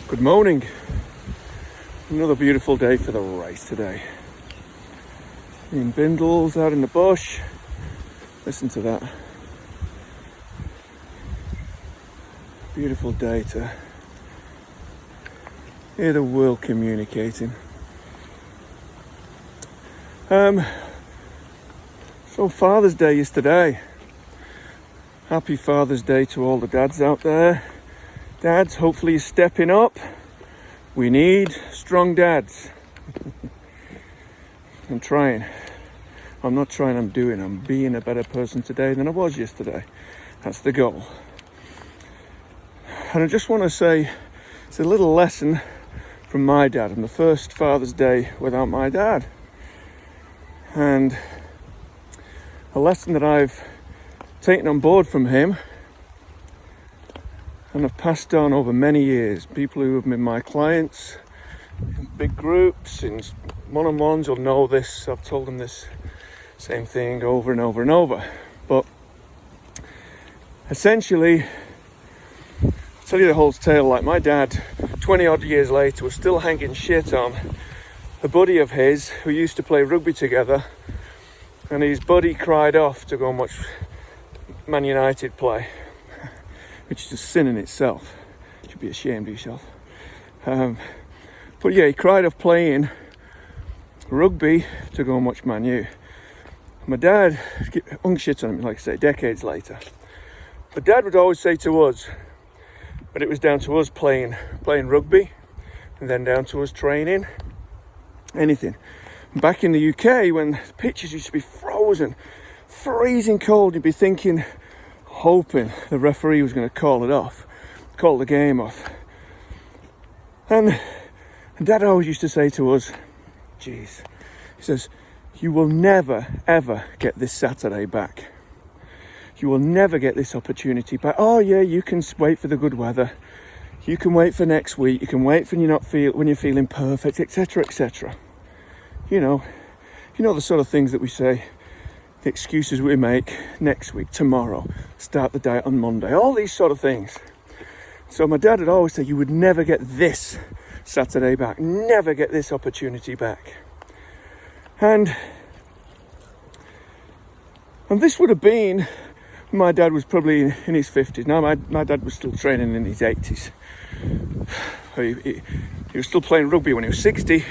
Good morning. Another beautiful day for the race today. In Bindles, out in the bush. Listen to that. Beautiful day to hear the world communicating. So Father's Day is today. Happy Father's Day to all the dads out there. Dads, hopefully you're stepping up. We need strong dads. I'm trying. I'm not trying, I'm doing. I'm being a better person today than I was yesterday. That's the goal. And I just want to say, it's a little lesson from my dad on the first Father's Day without my dad. And a lesson that I've taken on board from him and I've passed on over many years. People who have been my clients in big groups, in one-on-ones will know this. I've told them this same thing over and over and over. But essentially, I'll tell you the whole tale. Like my dad, 20 odd years later, was still hanging shit on a buddy of his who used to play rugby together, and his buddy cried off to go and watch Man United play, which is a sin in itself. You should be ashamed of yourself. But yeah, he cried off playing rugby to go and watch Man U. My dad hung shit on him, like I say, decades later. But Dad would always say to us, but it was down to us playing rugby, and then down to us training, anything. Back in the UK, when the pitches used to be frozen, freezing cold, you'd be thinking, hoping the referee was going to call the game off. And Dad always used to say to us, geez, he says, you will never, ever get this Saturday back. You will never get this opportunity back. Oh yeah, you can wait for the good weather. You can wait for next week. You can wait for when you're feeling perfect, etc., etc. You know the sort of things that we say, the excuses we make next week, tomorrow, start the diet on Monday, all these sort of things. So my dad would always say, you would never get this Saturday back, never get this opportunity back. And this would have been, my dad was probably in his 50s. Now my dad was still training in his 80s. He was still playing rugby when he was 60,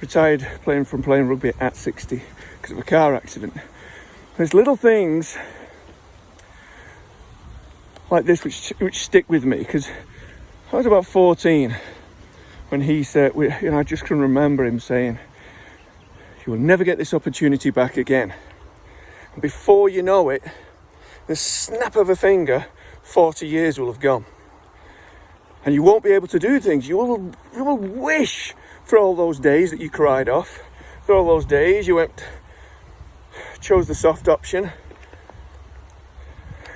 retired from playing rugby at 60 because of a car accident. There's little things like this which stick with me, because I was about 14 when he said, I just can remember him saying, you will never get this opportunity back again. And before you know it, the snap of a finger, 40 years will have gone. And you won't be able to do things. You will wish for all those days that you cried off, for all those days you chose the soft option,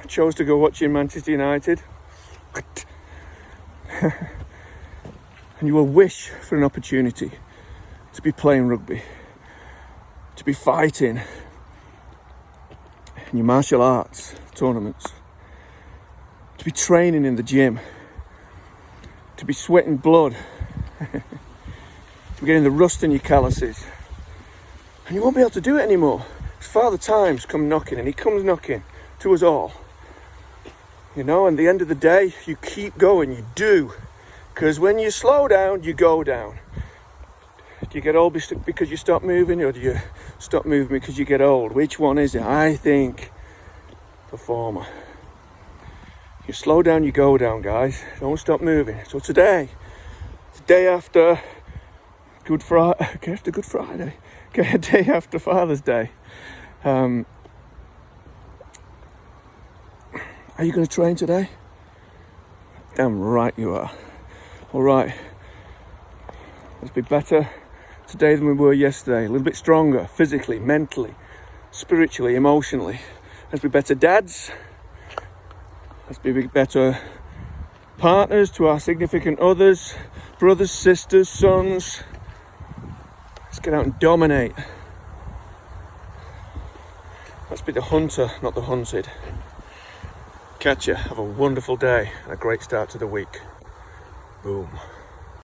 chose to go watching Manchester United, and you will wish for an opportunity to be playing rugby, to be fighting in your martial arts tournaments, to be training in the gym, to be sweating blood, to be getting the rust in your calluses, and you won't be able to do it anymore. Father Time's come knocking, and he comes knocking to us all. And at the end of the day, you keep going, you do. Because when you slow down, you go down. Do you get old because you stop moving, or do you stop moving because you get old? Which one is it? I think the former. You slow down, you go down, guys. Don't stop moving. So today, the day after Good Friday, day after Father's Day, are you going to train today? Damn right you are. All right. Let's be better today than we were yesterday. A little bit stronger, physically, mentally, spiritually, emotionally. Let's be better dads. Let's be better partners to our significant others, brothers, sisters, sons. Let's get out and dominate. Let's be the hunter, not the hunted. Catch ya. Have a wonderful day and a great start to the week. Boom.